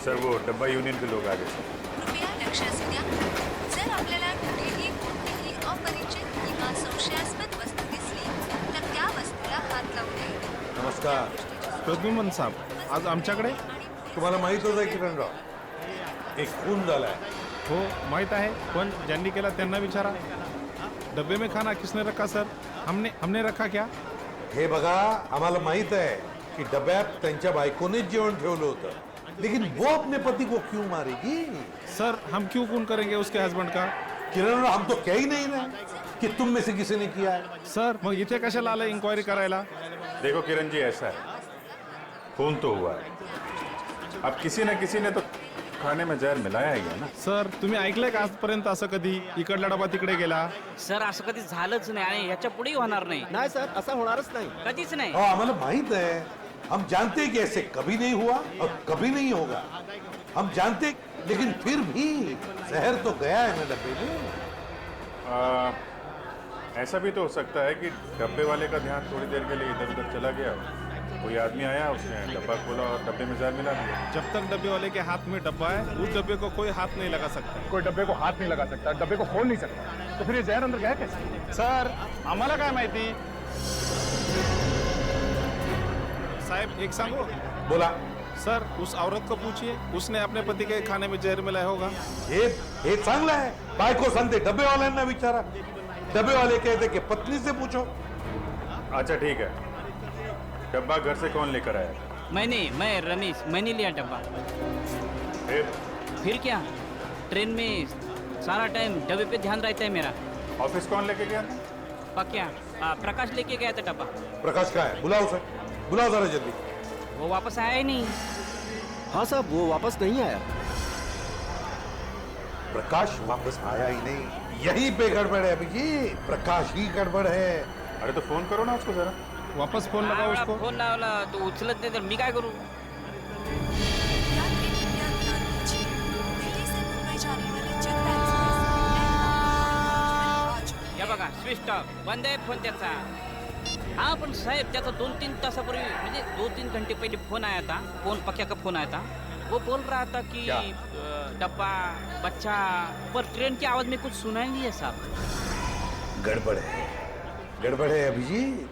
Sir वो डब्बा union के लोग आ गए सर. कृपया लक्ष असू द्या. जर आपल्याला कुठेही कोणतीही अपरिचित किंवा संशयास्पद वस्तू दिसली तर त्या वस्तूला हात लावू नये. नमस्कार. प्रद्युम्न साहब आज आमच्याकडे. तुम्हाला माहीतच आहे किरणराव, एक खून झालाय. हो माहीत आहे, पण ज्यांनी केला त्यांना विचारा. डब्बे में खाना किसने रखा सर? हमने रखा क्या? हे बघा, आम्हाला माहित आहे की डब्यात त्यांच्या बायकोनेच जेवण ठेवलं होतं, लेकिन वो अपने पति को क्यों मारेगी? सर हम क्यों खून करेंगे उसके हस्बैंड का? किरणराव, हम तो कह ही नहीं रहे कि तुम में से किसी ने किया है. सर मग इथे कशाला आलं इन्क्वायरी करायला? देखो किरण जी, ऐसा है, खून तो हुआ है. अब किसी न किसी ने तो खाने में जहर मिलाया ही है ना. सर तुम्ही ऐकलंय का आजपर्यंत असं कधी इकडला डबा तिकडे गेला? सर असं कधी झालंच नाही आणि ह्याच्या पुढेही होणार नाही. नाही सर, असं होणारच नाही. कधीच नाही. हमारा माहित है, हम जानते हैं कि ऐसे कभी नहीं हुआ और कभी नहीं होगा. हम जानते, लेकिन फिर भी जहर तो गया है ना डब्बे में. ऐसा भी तो हो सकता है कि डब्बे वाले का ध्यान थोड़ी देर के लिए इधर उधर चला गया. कोई आदमी आया, उसने डब्बा खोला और डब्बे में जहर मिला दिया. जब तक डब्बे वाले के हाथ में डब्बा है उस डब्बे को कोई हाथ नहीं लगा सकता. कोई डब्बे को हाथ नहीं लगा सकता, डब्बे को खोल नहीं सकता, तो फिर ये जहर अंदर गया कैसे? सर आम्हाला काय माहिती. साहेब एक सांगू? बोला. सर उस औरत को पूछिए, उसने अपने पति के खाने में जहर मिलाया होगा. हे चांगलं आहे. बायको सांगते डब्बे वाल्यांना विचारा. डब्बे वाले कहते कि पत्नी से पूछो. अच्छा ठीक है, डब्बा घर से कौन लेकर आया? मैं रमेश, मैंने लिया डब्बा. फिर क्या, ट्रेन में सारा टाइम डब्बे पे ध्यान रहता है मेरा. ऑफिस कौन लेके गया? पक्या प्रकाश लेके गया था डब्बा. प्रकाश का है? बुलाओ सर, बुलाओ जरा जल्दी. वो वापस आया ही नहीं. हाँ साहब, वो वापस नहीं आया. प्रकाश वापस आया ही नहीं. यही पे गड़बड़ है अभिजीत, प्रकाश ही गड़बड़ है. अरे तो फोन करो ना उसको जरा. वापस फोन लगाओ उसको. फोन लावला तो उचलत नाही तर मी काय करू? यात्री कृपया ध्यान दीजिए. दिल्ली से मुंबई जाने वाली जनता एक्सप्रेस या बघा स्विच ऑफ, बंद आहे फोन त्याचा. हा पण साहेब त्याचा 2-3 तासापूर्वी म्हणजे 2-3 घंटे पहले फोन आया था. फोन पक्या का फोन आया था. वो बोल रहा था कि डब्बा बच्चा, पर ट्रेन की आवाज में कुछ सुनाई नहीं है साहब. गड़बड़ है, गड़बड़ है अभिजीत.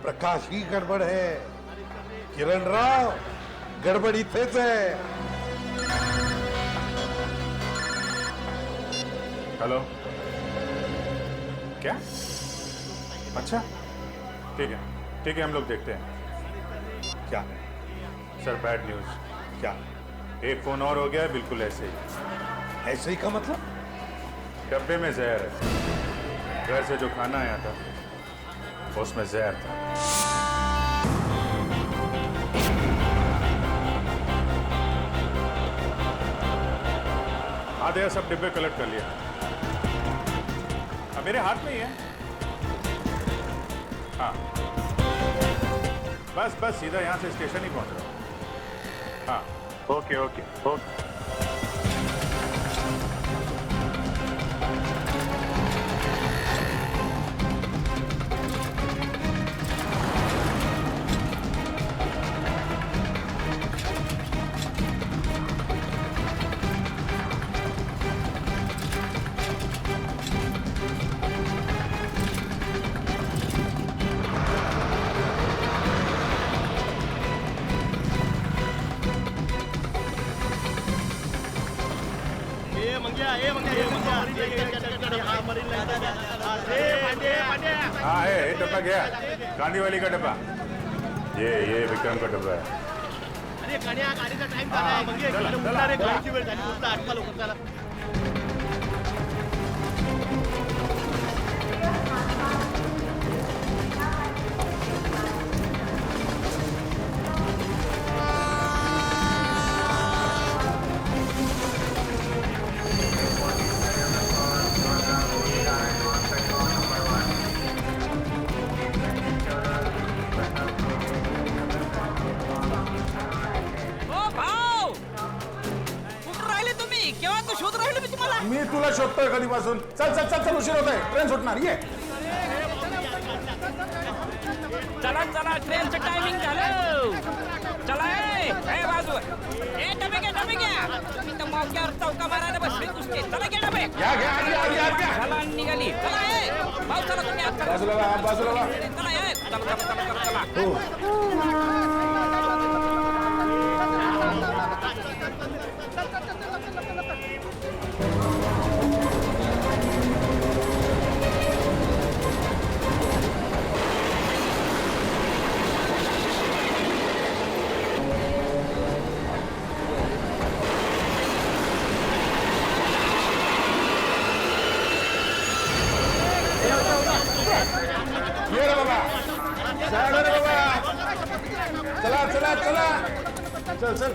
प्रकाश ही गड़बड़ है. किरण राव, गड़बड़ इथेच है. हेलो, क्या? अच्छा ठीक है हम लोग देखते हैं. क्या सर बैड न्यूज. क्या? एक फोन और हो गया है, बिल्कुल ऐसे ही. ऐसे ही का मतलब? डब्बे में जहर है. घर से जो खाना आया था उसमें जहर था. आधे सब डिब्बे कलेक्ट कर लिया. अब मेरे हाथ में ही है. हाँ बस सीधा यहाँ से स्टेशन ही पहुँच रहा हूँ. हाँ ओके. हाँ है डब्बा गया. गांधी वाली का डब्बा. ये विक्रम का डब्बा है. चला. ओ भाऊ, कुठं राहिले तुम्ही? केव्हा तो शोध राहिले मी तुम्हाला. मी तुला शोधतोय कधीपासून. चल उशीर होत आहे, ट्रेन सुटणार. ये चला ट्रेनचं टायमिंग झालं. चला ए बाजू. ए डबे घ्या. मावक्यावर चौका मारायला बसले नुसते. चला घ्या डबे. चला निघाली. चला भाऊ, चला तुम्ही आत चला. चला ये रे बाबा, साइड रे बाबा, चला चला चला, चल चल.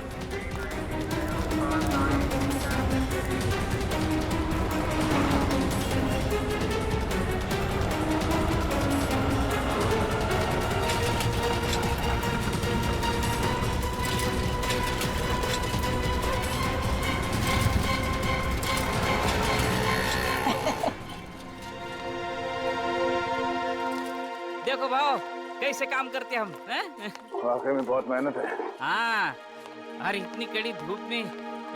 देखो भाव कैसे काम करते हम हैं? वाकई में बहुत मेहनत है. हाँ, और इतनी कड़ी धूप में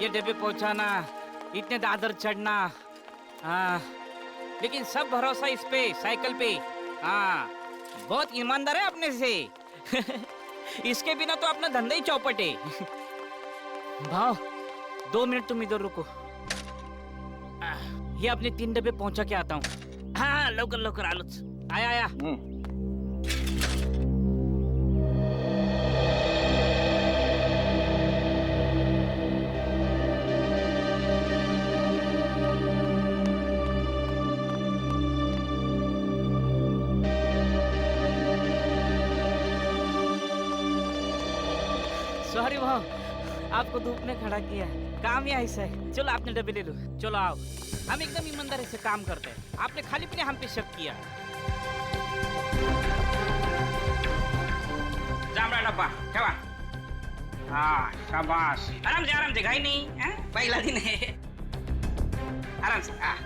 ये डब्बे पहुंचाना, इतने दादर चढ़ना, हाँ, लेकिन सब भरोसा इस पे, साइकिल पे. हाँ, बहुत ईमानदार है अपने से. इसके बिना तो अपना धंधा ही चौपट है. भाव 2 मिनट तुम इधर रुको. ये अपने 3 डब्बे पहुंचा के आता हूँ. हाँ, लवकर लवकर आलोच. आया आया. सॉरी भाव, आपको धूप में खड़ा किया. काम ही ऐसा है. चलो आपने डब्बे ले लो. चलो आओ. हम एकदम ईमानदारी से काम करते हैं. आपने खाली पीने हम पे शक किया. जांभळा डब्बा ठेवा. हाँ, शाबाश. आराम से घाई नहीं है. पहला दिन है. आराम से. हाँ.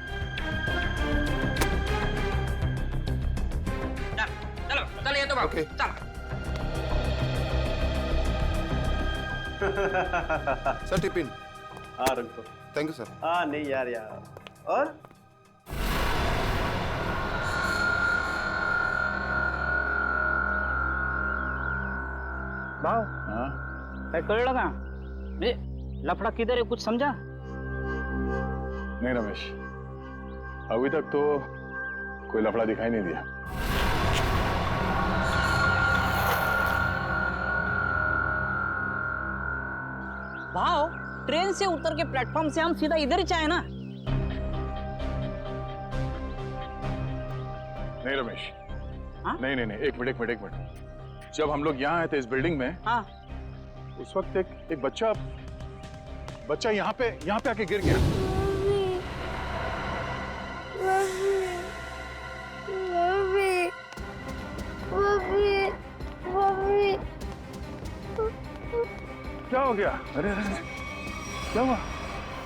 चलो चलो ये तो भाव. Okay. चलो. Sir tiffin. हाँ रख दो. Thank you sir. हाँ नहीं यार और भाव हाँ काय कळलं का? म्हणजे लफड़ा किधर है कुछ समझा? नहीं रमेश, अभी तक तो कोई लफड़ा दिखाई नहीं दिया. भाव ट्रेन से उतर के प्लेटफॉर्म से हम सीधा इधर ही चाहे ना. नहीं रमेश. हाँ? नहीं एक मिनट. जब हम लोग यहाँ आए थे इस बिल्डिंग में, हाँ, उस वक्त एक बच्चा यहाँ पे आके गिर गया. क्या हो गया? अरे क्या हुआ?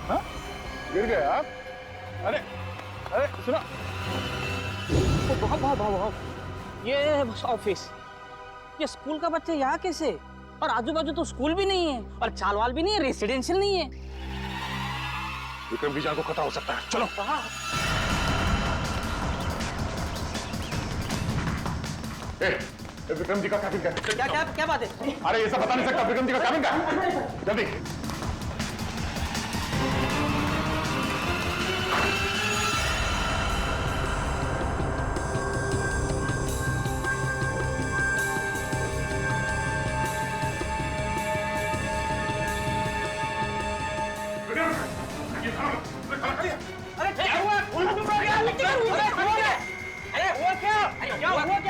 हाँ? गिर गए आप? अरे सुनो. भाव ये ऑफिस, ये स्कूल का बच्चा यहाँ कैसे? और आजू बाजू तो स्कूल भी नहीं है और चालवाल भी नहीं है, रेसिडेंशियल नहीं है. विक्रम की जान को खतरा हो सकता है. चलो. विक्रम जी का कैबिन क्या बात है? अरे ये सब बता नहीं सकता. विक्रम जी का कैबिन का जल्दी.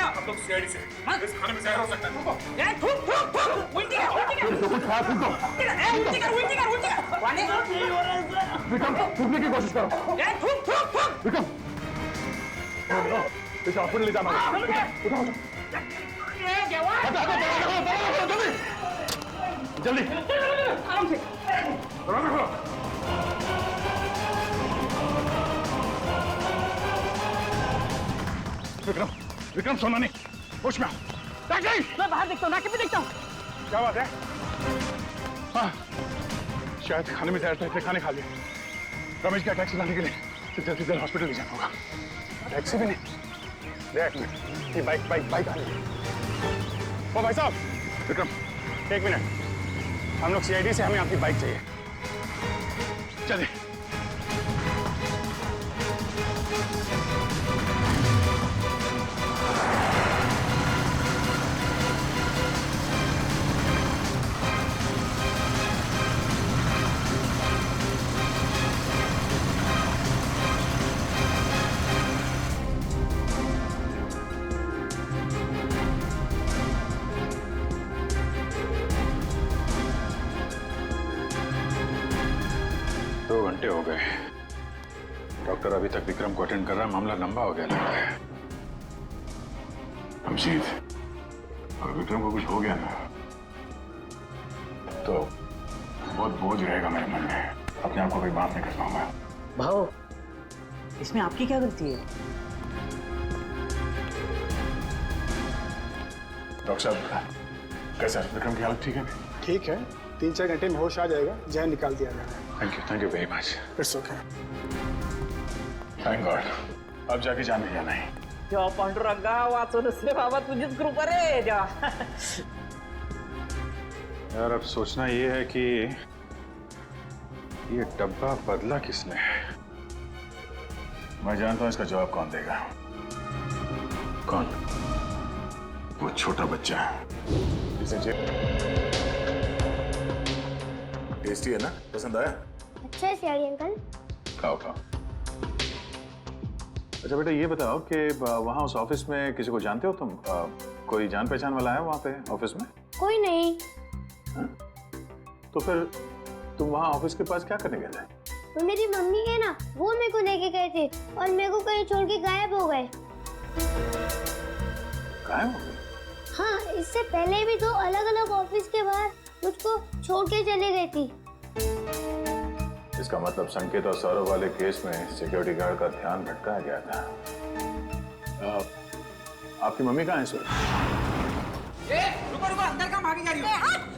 हम लोग सीआईडी से इस खाने में जहर हो सकता है. उल्टी कर. विक्रम थूकने की कोशिश करो. विक्रम इसे हॉस्पिटल ले जाना. उठाओ जल्दी. आराम से. विक्रम सोना नहीं. होश में. मैं बाहर देखता हूँ, नाके पे देखता हूँ. क्या बात है? हाँ शायद खाने में जहर था इसलिए खाने खा लिया। रमेश का टैक्सी लाने के लिए तो जल्दी से जल्द हॉस्पिटल ले जाना होगा। टैक्सी भी नहीं, एक मिनट, ये बाइक बाइक बाइक आ रही है। ओ भाई साहब, विक्रम, एक मिनट, हम लोग सीआईडी से, हमें आपकी बाइक चाहिए। चलिए। हो गए। डॉक्टर अभी तक विक्रम को अटेंड कर रहा है, मामला लंबा हो गया लगता है। अमशीद, अगर विक्रम को कुछ हो गया ना तो बहुत बोझ रहेगा मेरे मन में, अपने आप को कभी माफ नहीं कर पाऊंगा। भाव, इसमें आपकी क्या गलती है? डॉक्टर साहब, कैसा है विक्रम की हालत? ठीक है? ठीक है, 3-4 घंटे में होश आ जाएगा, जहर निकाल दिया जाएगा। Thank you very much. It's okay. Thank God, अब जाके जाने जाना है। देवा पांडुरंगा, वाचून रे बाबा, तुझीच कृपा रे देवा। यार अब सोचना ये है कि ये डब्बा बदला किसने? मैं जानता हूं इसका जवाब कौन देगा। कौन? वो छोटा बच्चा जिसे टेस्टी है ना, पसंद आया? अच्छा है सियाड़ी अंकल। खाओ खाओ। अच्छा बेटा, ये बताओ कि वहाँ उस ऑफिस में किसी को जानते हो तुम? कोई जान पहचान वाला है वहाँ पे ऑफिस में? कोई नहीं। हा? तो फिर तुम वहाँ ऑफिस के पास क्या करने गए थे? वो मेरी मम्मी है ना, वो मेरे को लेके गए थे और मेरे को कहीं छोड़ के गायब हो गए। गायब हो गए? हाँ, इससे पहले भी 2 अलग-अलग ऑफिस के बाहर मुझको छोड़ के चले गई थी। इसका मतलब संकेत और सौरभ वाले केस में सिक्योरिटी गार्ड का ध्यान भटकाया गया था। आपकी मम्मी कहाँ है सर? रुको रुको, अंदर कहाँ भागी जा रही हो?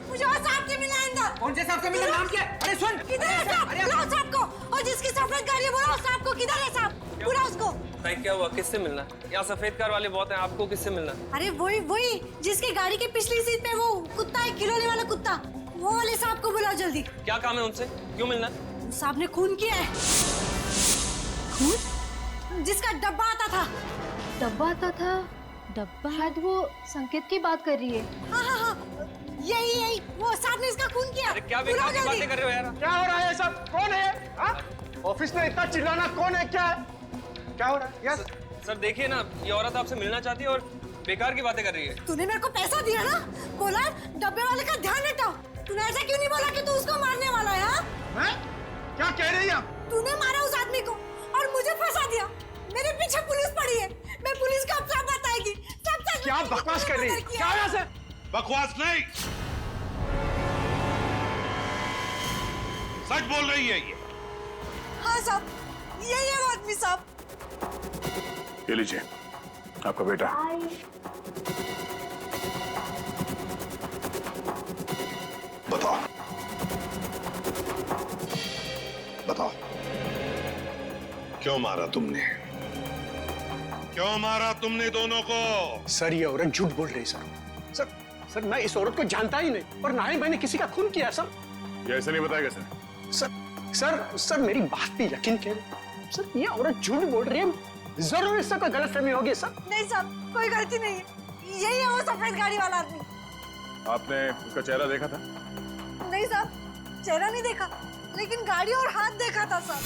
मुझे और साहब से मिलना है अंदर। कौन से साहब से मिलना? नाम क्या? अरे सुन, किधर है साहब? बुलाओ साहब को, और जिसकी सफेद गाड़ी है बुलाओ साहब को। किधर है साहब? बुलाओ उसको। क्या हुआ? किससे मिलना? यहाँ सफेद कार वाले बहुत हैं, आपको किससे मिलना? अरे वही जिसकी गाड़ी की पिछली सीट पे वो कुत्ता है, खिलौने वाला कुत्ता, वो वाले साहब को बुलाओ जल्दी। क्या काम है उनसे? क्यों मिलना? साहब ने खून किया है। खून? जिसका डब्बा आता था। डब्बा आता था? डब्बा? शायद वो संकेत की बात कर रही है। हाँ, यही वो साहब ने इसका खून किया। अरे क्या बेकार की बातें कर रहे हो यार? क्या हो रहा है सब? कौन है? ऑफिस में इतना चिल्लाना कौन है? क्या हो रहा है? यस सर देखिए ना, ये औरत आपसे मिलना चाहती है और बेकार की बातें कर रही है। तूने मेरे को पैसा दिया ना, बोला डब्बे वाले का ध्यान हटाओ। तूने ऐसा क्यों नहीं बोला कि तू उसको मारने वाला है? मैं? क्या कह रही है? तूने मारा उस आदमी को और मुझे फंसा दिया। मेरे पीछे पुलिस पड़ी है, मैं पुलिस को अब सब बताएगी। सब क्या बकवास कर रही है? क्या यहाँ से? बकवास नहीं, सच बोल रही है ये। हाँ साहब, यही है वो आदमी साहब। ये लीजिए आपका बेटा। बताओ क्यों मारा तुमने? क्यों मारा तुमने दोनों को? सर ये औरत झूठ बोल रही है सर, मैं इस औरत को जानता ही नहीं और ना ही मैंने किसी का खून किया सर। ये ऐसे नहीं बताएगा सर मेरी बात पे यकीन करें सर, ये औरत झूठ बोल रही है, जरूर इससे कोई गलतफहमी होगी सर। नहीं साहब, कोई गलती नहीं है, यही है वो सफेद गाड़ी वाला आदमी। आपने उसका चेहरा देखा था? नहीं साहब, चेहरा नहीं देखा, लेकिन गाड़ी और हाथ देखा था साहब।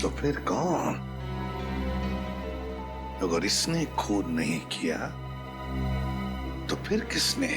तो फिर कौन? अगर इसने खून नहीं किया तो फिर किसने?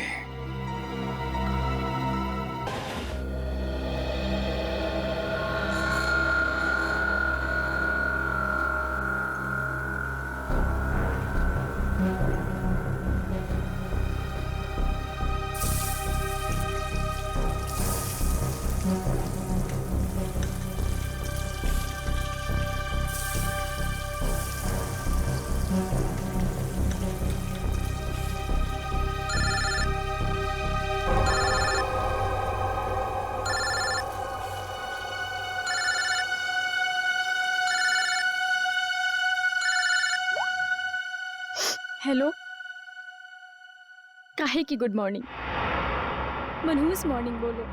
हेलो काहे की गुड मॉर्निंग मनहूस मॉर्निंग बोलो।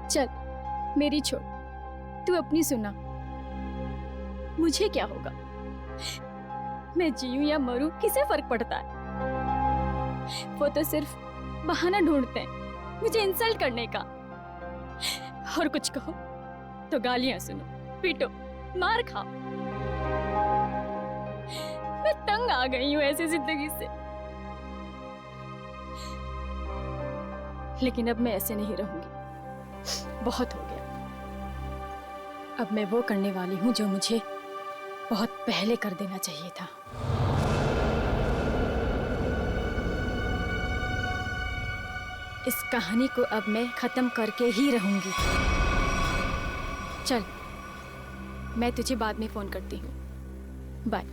चल मेरी छोड़ तू अपनी सुना। मुझे क्या होगा, मैं जीऊं या मरूं किसे फर्क पड़ता है। वो तो सिर्फ बहाना ढूंढते हैं मुझे इंसल्ट करने का। और कुछ कहो तो गालियां सुनो, पीटो, मार खाओ। मैं तंग आ गई हूं ऐसी जिंदगी से। लेकिन अब मैं ऐसे नहीं रहूंगी, बहुत हो गया। अब मैं वो करने वाली हूं जो मुझे बहुत पहले कर देना चाहिए था। इस कहानी को अब मैं खत्म करके ही रहूंगी। चल मैं तुझे बाद में फोन करती हूँ, बाय।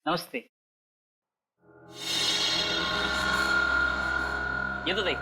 नमस्ते। ये तो देख।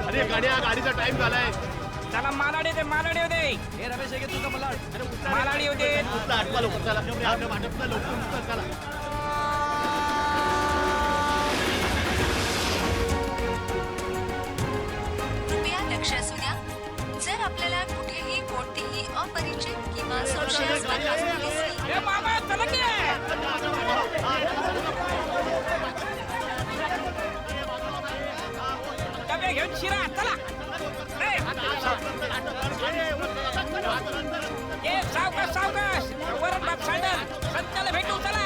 अरे गाड्या गाडीचा टाइम झालाय. चला मालाडी दे, मालाडी दे. हे रमेश आहे तुझा मला. मालाडी दे. आठवा लोक चला. आपल्या लोक चला. कृपया लक्ष असू द्या. जर आपल्याला कुठेही कोणतीही अपरिचित किंवा संशयास्पद वस्तू दिसली. ए मामा चला की. डबे घेऊन शिरा चला. ए सावकाश सावकाश. वरून बाप सँडल संताला भेटू चला.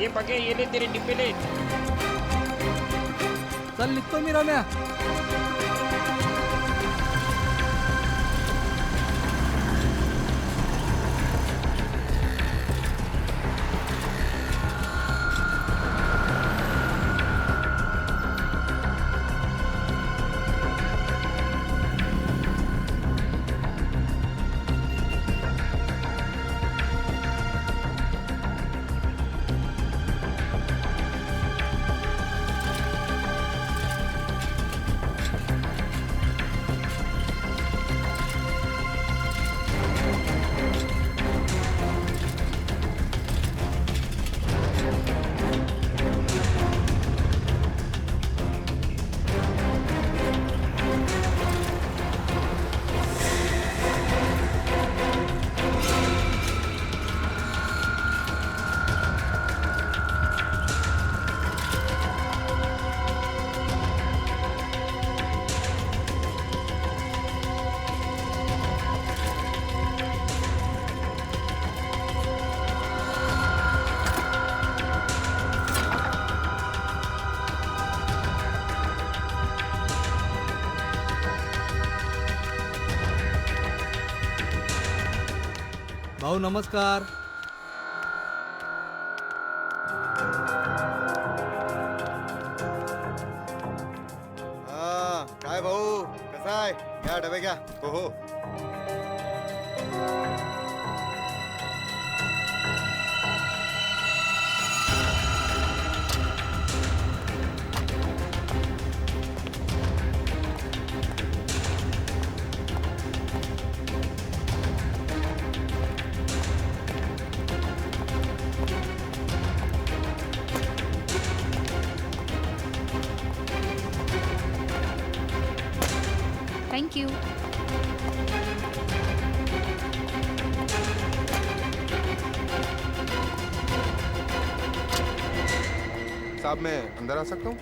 ये पके, ये ले तेरे डिब्बे ले। चल निघतो मी रम्या. भाऊ नमस्कार. काय भाऊ कसा आहे? घ्या डबे घ्या. हो हो. Thank you. साहब मैं अंदर आ सकता हूँ?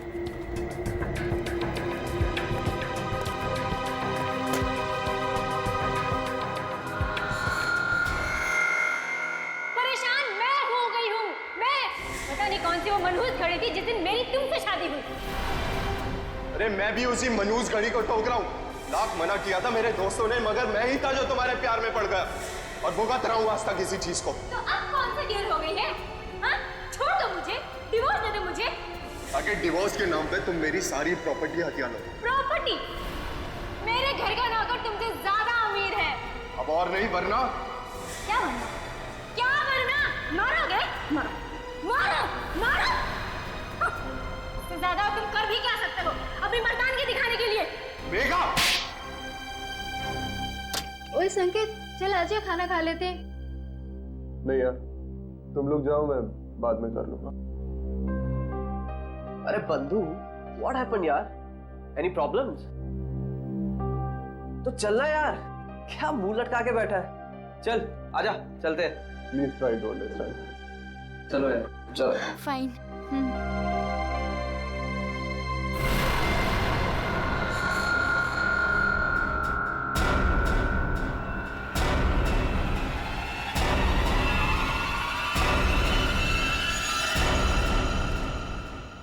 परेशान मैं हो गई हूँ. मैं पता नहीं कौन सी वो मनहूस घड़ी थी जिस दिन मेरी तुमसे शादी हुई. अरे मैं भी उसी मनहूस घड़ी को ठोक रहा हूँ. लाख मना किया था मेरे दोस्तों ने, मगर मैं ही था जो तुम्हारे प्यार में पड़ गया और भुगत रहा हूँ आज तक किसी चीज को. तो अब कौन सी देर हो गई है? हाँ? छोड़ दो मुझे, डिवोर्स दे दो मुझे. ताकि डिवोर्स के नाम पे तुम मेरी सारी प्रॉपर्टी हथिया लो. प्रॉपर्टी? मेरे घर का नौकर तुमसे ज्यादा अमीर है. अब और नहीं वरना. क्या वरना? क्या वरना? मारोगे? मारो, मारो, मारो. इससे ज्यादा तुम कर भी क्या सकते हो अपनी मर्दानगी दिखाने के लिए? मेघा! ओए संकेत, चल आजा खाना खा लेते. नहीं यार, तुम लोग जाओ, मैं बाद में कर लूंगा. अरे बंधु, व्हाट हैपेंड यार? Any problems? तो चलना यार, क्या मुंह लटका के बैठा है? चल आजा, चलते हैं. Please try to understand. चलो यार, चलो. फाइन.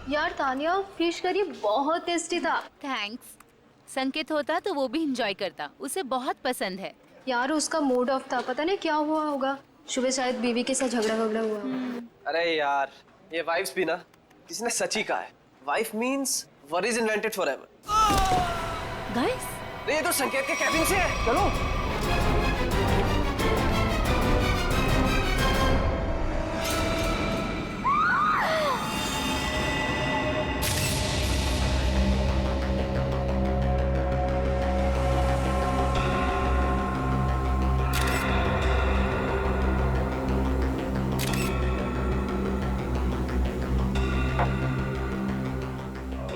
यार तानिया, फिश करी बहुत टेस्टी था. थैंक्स. संकेत होता तो वो भी एंजॉय करता, उसे बहुत पसंद है. यार उसका मूड ऑफ था, पता नहीं क्या हुआ होगा. सुबह शायद बीवी के साथ झगड़ा हुआ. अरे यार, ये वाइफ्स भी ना, किसी ने सच ही कहा है. Wife means were is invented forever. Guys, ये तो संकेत के कैबिन से है. चलो.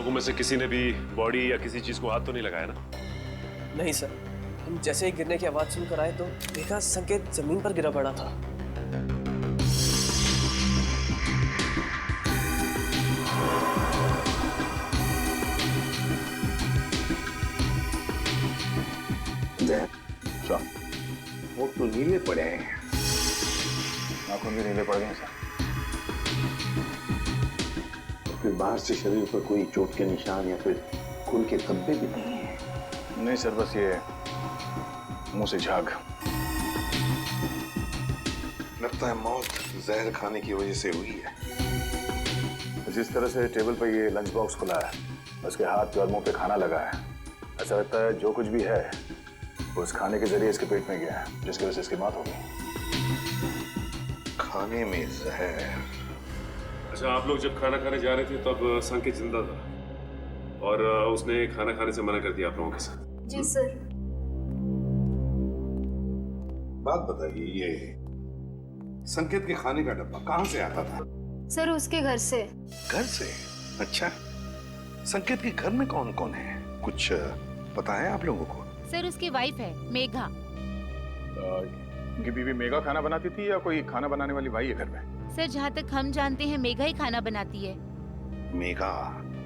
में से किसी ने भी बॉडी या किसी चीज को हाथ तो नहीं लगाया ना? नहीं सर, हम जैसे ही गिरने की आवाज सुनकर आए तो देखा संकेत जमीन पर गिरा पड़ा था. वो तो नीले पड़े हैं. नाखून भी नीले पड़ गए सर. फिर बाहर से शरीर पर कोई चोट के निशान या फिर खून के धब्बे भी नहीं है? नहीं सर, बस ये मुंह से झाग। लगता है मौत जहर खाने की वजह से हुई है। जिस तरह से टेबल पर ये लंच बॉक्स खुला है, उसके हाथ और मुंह पे खाना लगा है, ऐसा लगता है जो कुछ भी है वो उस खाने के जरिए इसके पेट में गया है, जिसकी वजह से इसकी मौत हो गई। खाने में जहर। अच्छा, आप लोग जब खाना खाने जा रहे थे तब संकेत जिंदा था और उसने खाना खाने से मना कर दिया आप लोगों के साथ। जी सर। बात बताइए, ये संकेत के खाने का डब्बा कहाँ से आता था? सर उसके घर से। घर से? अच्छा, संकेत के घर में कौन कौन है, कुछ पता है आप लोगों को? सर उसकी वाइफ है मेघा। उनकी बीवी मेघा खाना बनाती थी या कोई खाना बनाने वाली भाई है घर में? सर जहाँ तक हम जानते हैं मेघा ही खाना बनाती है। मेघा?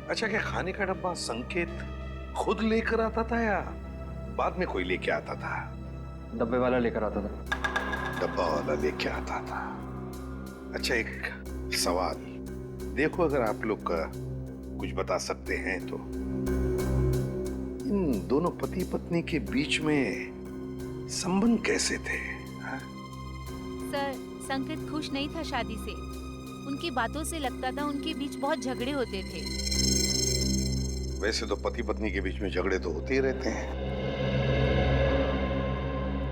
अच्छा, क्या खाने का डब्बा संकेत खुद लेकर आता था या बाद में कोई लेके आता था? डब्बे वाला लेकर आता था। डब्बा वाला लेके आता था। अच्छा, एक सवाल, देखो अगर आप लोग कुछ बता सकते हैं तो, इन दोनों पति पत्नी के बीच में संबंध कैसे थे? हा? सर संकेत खुश नहीं था शादी से। उनकी बातों से लगता था उनके बीच बहुत झगड़े होते थे। वैसे तो पति पत्नी के बीच में झगड़े तो होते ही रहते हैं,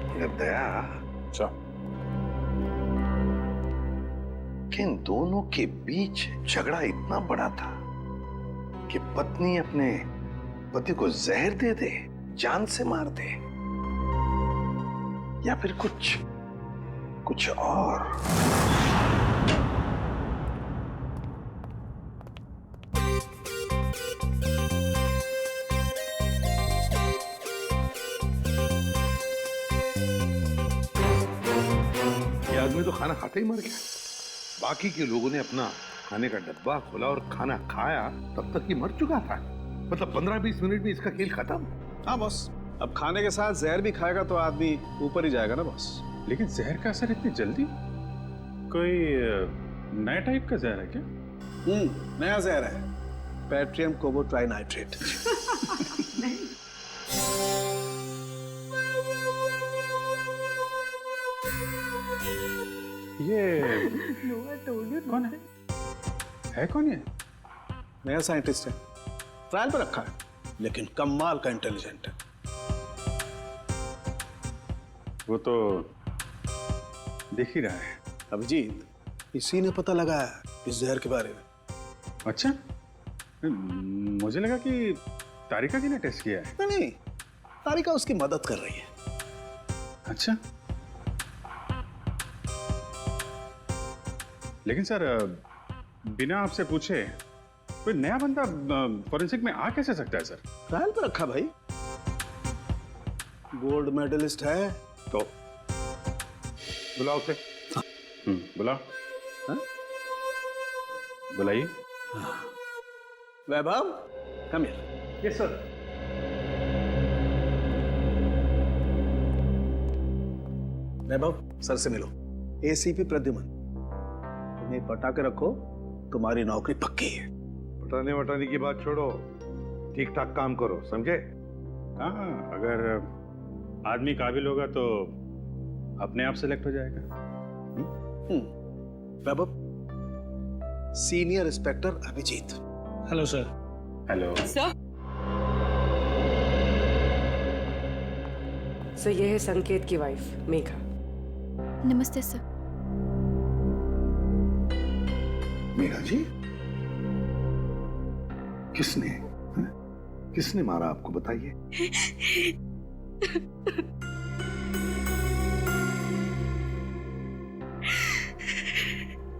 मगर दया, अच्छा, कि इन दोनों के बीच झगड़ा इतना बड़ा था कि पत्नी अपने पति को जहर दे दे, जान से मार दे, या फिर कुछ और? ये आदमी तो खाना खाते ही मर गया। बाकी के लोगों ने अपना खाने का डब्बा खोला और खाना खाया, तब तक ये मर चुका था। मतलब 15-20 मिनट में इसका खेल खत्म। हाँ बॉस, अब खाने के साथ जहर भी खाएगा तो आदमी ऊपर ही जाएगा ना बॉस। लेकिन जहर का असर इतनी जल्दी? कोई नया टाइप का जहर है क्या? नया जहर है, पैट्रियम कोबो ट्राइनाइट्रेट। ये कौन है? है कौन ये? नया साइंटिस्ट है, ट्रायल पर रखा है, लेकिन कमाल का इंटेलिजेंट है। वो तो दिख ही रहा है। अभिजीत, इसी ने पता लगाया इस जहर के बारे में। अच्छा, मुझे लगा कि तारिका जी ने टेस्ट किया है। नहीं, तारिका उसकी मदद कर रही है। अच्छा, लेकिन सर बिना आपसे पूछे कोई नया बंदा फॉरेंसिक में आ कैसे सकता है सर? ट्रायल पर रखा भाई, गोल्ड मेडलिस्ट है तो। बुलाओ उसे। बुलाओ। बुलाइए। Vaibhav, come here. Yes sir. Vaibhav, sir से मिलो। एसीपी प्रद्युमन, तुम्हें पटा के रखो, तुम्हारी नौकरी पक्की है। पटाने वटाने की बात छोड़ो, ठीक ठाक काम करो, समझे? हाँ, अगर आदमी काबिल होगा तो अपने आप सेलेक्ट हो जाएगा। Vaibhav, senior inspector Abhijeet. Hello sir. Hello sir. Sir ये है संकेत की वाइफ मेघा। नमस्ते सर। मेघा जी, किसने मारा आपको, बताइए।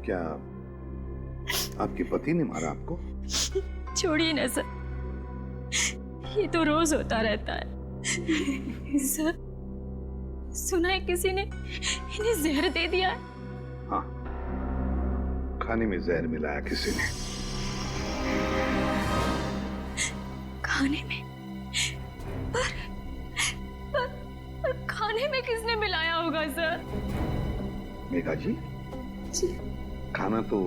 क्या आपके पति ने मारा आपको? छोड़िए ना सर, ये तो रोज होता रहता है। सर, सुना है किसी ने इन्हें जहर दे दिया है। हाँ, खाने में जहर मिलाया किसी ने। खाने में? पर खाने में किसने मिलाया होगा सर? मेघा जी, खाना तो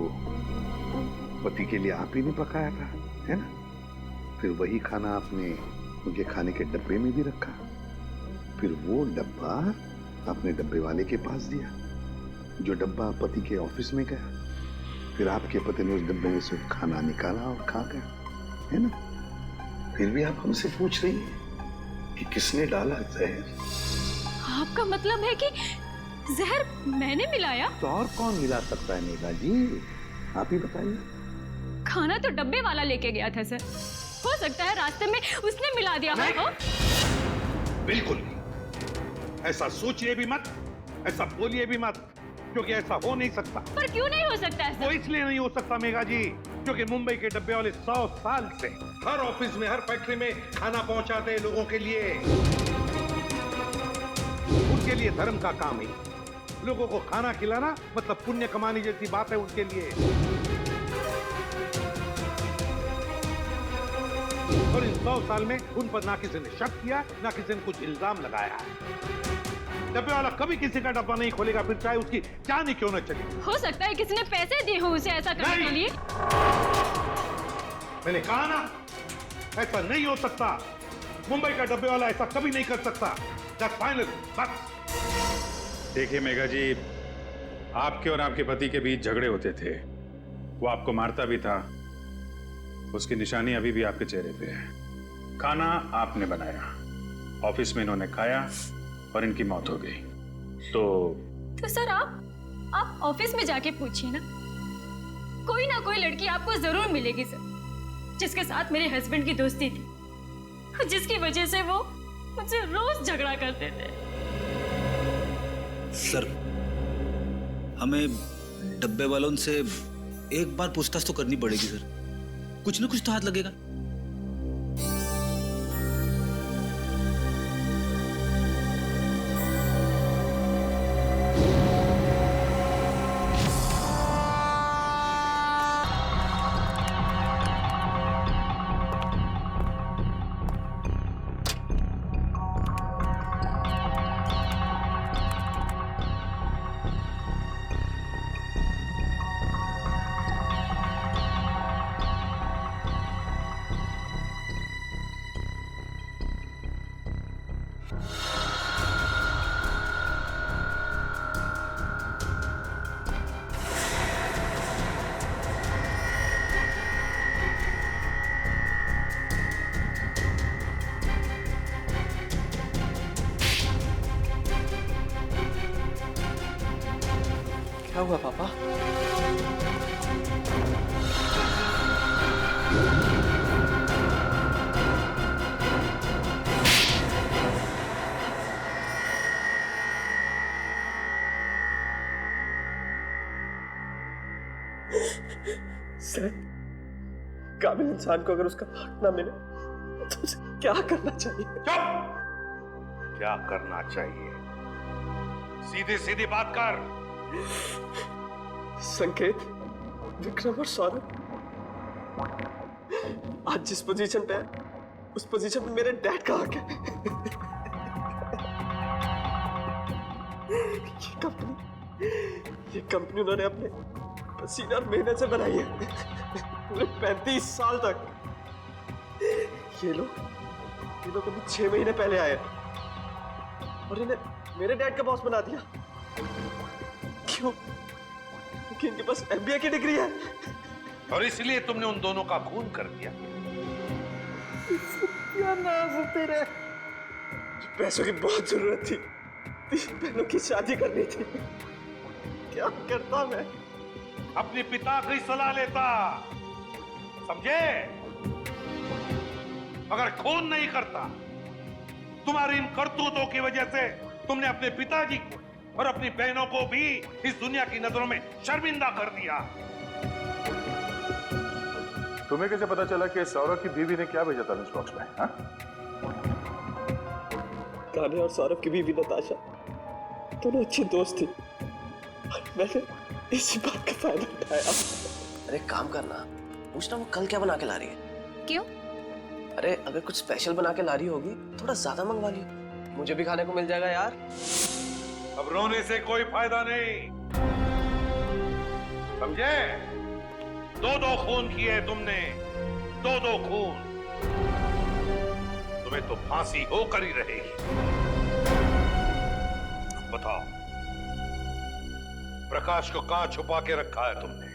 पति के लिए आप ही ने पकाया था, है ना? फिर वही खाना आपने उनके खाने के डब्बे में भी रखा, फिर वो डब्बा आपने डब्बे वाले के पास दिया, जो डब्बा पति के ऑफिस में गया, फिर आपके पति ने उस डब्बे में से खाना निकाला और खा गया, है ना? फिर भी आप हमसे पूछ रही हैं कि किसने डाला जहर? आपका मतलब है कि जहर मैंने मिलाया? तो और कौन मिला सकता है मेघा जी, आप ही बताइए। खाना तो डब्बे वाला लेके गया था सर, हो सकता है रास्ते में उसने मिला दिया हो। बिल्कुल नहीं, ऐसा सोचिए भी मत, ऐसा बोलिए भी मत, क्योंकि ऐसा हो नहीं सकता। पर क्यों नहीं हो सकता ऐसा? वो इसलिए नहीं हो सकता मेघा जी, क्योंकि मुंबई के डब्बे वाले 100 साल से हर ऑफिस में, हर फैक्ट्री में खाना पहुंचाते हैं लोगों के लिए। उनके लिए धर्म का काम है, लोगों को खाना खिलाना मतलब पुण्य कमाने जैसी बात है उनके लिए। और इन 100 साल में उन पर ना किसी ने शक किया, ना किसी ने कुछ इल्जाम लगाया है। डब्बे वाला कभी किसी का डब्बा नहीं खोलेगा, फिर चाहे उसकी जान ही क्यों न चले। हो सकता है किसी ने पैसे दिए हो उसे ऐसा करने के लिए। मैंने कहा ना, ऐसा नहीं हो सकता। मुंबई का डब्बे वाला ऐसा कभी नहीं कर सकता। That's final, बस। देखिए मेघा जी, आपके और आपके पति के बीच झगड़े होते थे, वो आपको मारता भी था, उसकी निशानी अभी भी आपके चेहरे पे है। खाना आपने बनाया, ऑफिस में इन्होंने खाया और इनकी मौत हो गई। तो सर आप ऑफिस में जाके पूछिए ना, कोई ना कोई लड़की आपको जरूर मिलेगी सर, जिसके साथ मेरे हस्बैंड की दोस्ती थी, जिसकी वजह से वो मुझसे रोज झगड़ा करते थे। सर, हमें डब्बे वालों से एक बार पूछताछ तो करनी पड़ेगी सर, कुछ ना कुछ तो हाथ लगेगा। क्या हुआ पापा? सर, काबिल इंसान को अगर उसका हक ना मिले तो उसे क्या करना चाहिए? चुप! क्या करना चाहिए? सीधी सीधी बात कर। संकेत, विक्रम और सौरभ आज जिस पोजीशन पे है, उस पोजीशन पे मेरे डैड का हक है। ये कंपनी उन्होंने अपने पसीना और मेहनत से बनाई है, पूरे 35 साल तक। ये लोग अभी 6 महीने पहले आए और इन्हें मेरे डैड का बॉस बना दिया। क्यों? क्योंकि इनके पास MBA की डिग्री है और इसलिए तुमने उन दोनों का खून कर दिया। क्या नाज है तेरे? पैसों की बहुत जरूरत थी, 3 बहनों की शादी करनी थी। क्या करता मैं? अपने पिता की सलाह लेता, समझे? अगर खून नहीं करता, तुम्हारी इन करतूतों की वजह से तुमने अपने पिताजी को और अपनी बहनों को भी इस दुनिया की नजरों में शर्मिंदा कर दिया। तुम्हें कैसे पता चला कि सौरभ की बीवी ने क्या भेजा था लंच बॉक्स में? हाँ? कान्हा और सौरभ की बीवी नताशा दोनों अच्छी दोस्त थी। मैंने इसी बात का फायदा उठाया। अरे काम करना, पूछना वो कल क्या बना के ला रही है। क्यों? अरे अगर कुछ स्पेशल बना के ला रही होगी थोड़ा ज्यादा मंगवा लियो, मुझे भी खाने को मिल जाएगा यार। अब रोने से कोई फायदा नहीं, समझे? 2 खून किए तुमने, 2 खून। तुम्हें तो फांसी होकर ही रहेगी। बताओ, प्रकाश को कहां छुपा के रखा है तुमने?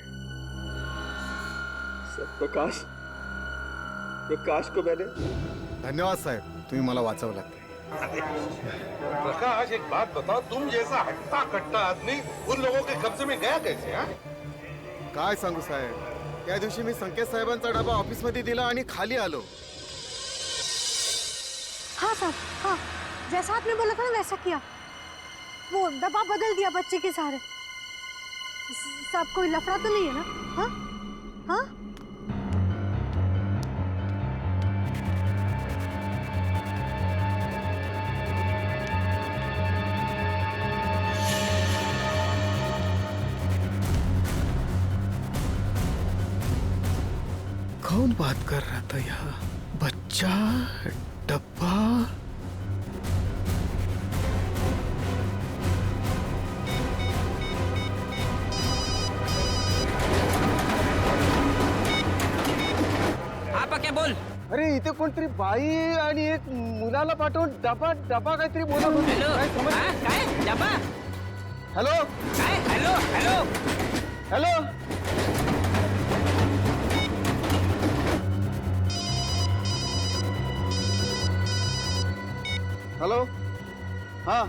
सर प्रकाश को मैंने धन्यवाद साहेब, तुम्ही मला वाचवलात। प्रकाश, एक बात बताओ, तुम जैसा हट्टा कट्टा आदमी उन लोगों के कब्जे में गया कैसे? हाँ? काय सांगू साहेब, त्या दिवशी मी संकेत साहेबांचा डबा ऑफिस मध्ये दिला आणि खाली आलो। हाँ साहब, हाँ, जैसा आपने बोला था ना वैसा किया। वो डब्बा बदल दिया बच्चे के सहारे। साहब कोई लफड़ा तो नहीं है ना? हाँ हाँ कौन बात कर रहा था यहाँ? बच्चा, डब्बा। आप क्या बोल? अरे इथे कोणतरी बाई आणि एक मुलाला पाठवून डबा डबा काहीतरी बोलत होती। हॅलो, काय समजलं? हा, काय डबा? हॅलो काय हॅलो हॅलो हॅलो हेलो, हाँ,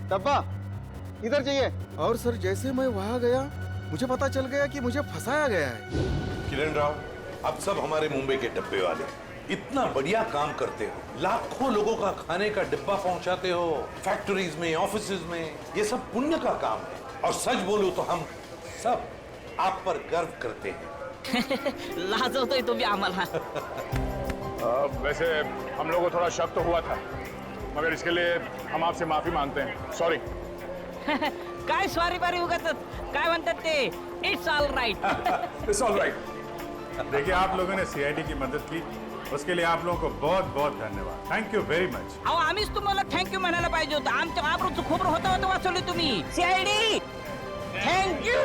डब्बा किधर चाहिए? और सर जैसे मैं वहां गया मुझे पता चल गया कि मुझे फंसाया गया है। किरण राव, अब सब हमारे मुंबई के डब्बे वाले इतना बढ़िया काम करते हो, लाखों लोगों का खाने का डिब्बा पहुंचाते हो, फैक्ट्रीज में, ऑफिसेज में, ये सब पुण्य का काम है। और सच बोलूं तो हम सब आप पर गर्व करते हैं। लाजवतोय तुम्ही आम्हाला। वैसे हम लोगों को थोड़ा शक तो हुआ था, मगर इसके लिए हम आपसे माफी मांगते हैं। सॉरी। काय स्वारी बारी उगाचच काय म्हणतात ते, it's all right. It's all right. देखिए, आप लोगों ने सीआईडी की मदद की, उसके लिए आप लोगों को बहुत बहुत धन्यवाद। Thank you very much. अहो, आम्हीच तुम्हाला थँक्यू म्हणायला पाहिजे होतं। आमच्या आबरूचं खोबरं होता वाचवली तुम्ही। CID thank you.